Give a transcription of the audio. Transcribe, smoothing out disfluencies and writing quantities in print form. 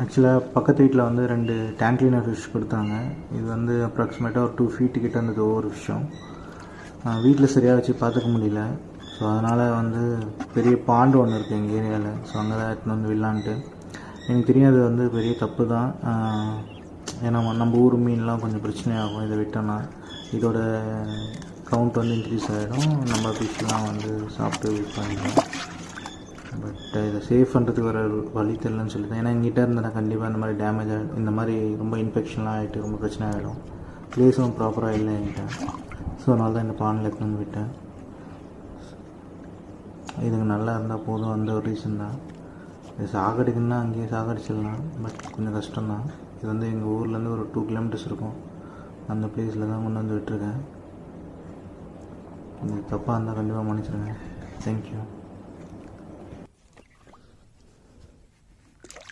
ஆக்சுவலாக பக்கத்து வீட்டில் வந்து 2 டேங்க் கிளீனர் ஃபிஷ் கொடுத்தாங்க. இது வந்து அப்ராக்சிமேட்டாக ஒரு 2 ஃபீட்டு கிட்ட இருந்தது ஒவ்வொரு ஃபிஷ்ஷும். வீட்டில் சரியாக வச்சு பார்த்துக்க முடியல. ஸோ அதனால் வந்து பெரிய பாண்டு ஒன்று இருக்குது எங்கள் ஏரியாவில். ஸோ அங்கே தான் எடுத்துன்னு வந்து விடலான்ட்டு. எனக்கு தெரியாது வந்து பெரிய தப்பு தான். ஏன்னா நம்ம ஊர் மீன்லாம் கொஞ்சம் பிரச்சனையாகும் இதை விட்டோன்னா. இதோட கவுண்ட் வந்து இன்க்ரீஸ் ஆகிடும், நம்ம ஃபிஷ்லாம் வந்து சாப்பிட்டு யூஸ் பண்ணிக்கலாம். பட் இதை சேவ் பண்ணுறதுக்கு வர வழி தெரியலன்னு சொல்லி தான். ஏன்னா எங்கிட்ட இருந்தால் கண்டிப்பாக இந்த மாதிரி டேமேஜ் ஆகிடும், இந்த மாதிரி ரொம்ப இன்ஃபெக்ஷன்லாம் ஆகிட்டு ரொம்ப பிரச்சனை ஆகிடும். ப்ளேஸும் ப்ராப்பராக இல்லை என்கிட்ட. ஸோ அதனால தான் இந்த பானில் எடுத்து வந்து விட்டேன். இதுக்கு நல்லா இருந்தால் போதும், அந்த ஒரு ரீசன் தான். இது சாகடிக்குன்னா அங்கேயே சாகடிச்சிடலாம், பட் கொஞ்சம் கஷ்டம்தான். இது வந்து எங்கள் ஊர்லேருந்து ஒரு 2 கிலோமீட்டர்ஸ் இருக்கும். அந்த பிளேஸில் தான் கொண்டு வந்து விட்டுருக்கேன். இது தப்பாக இருந்தால் கண்டிப்பாக மன்னிச்சிடுங்க. தேங்க்யூ.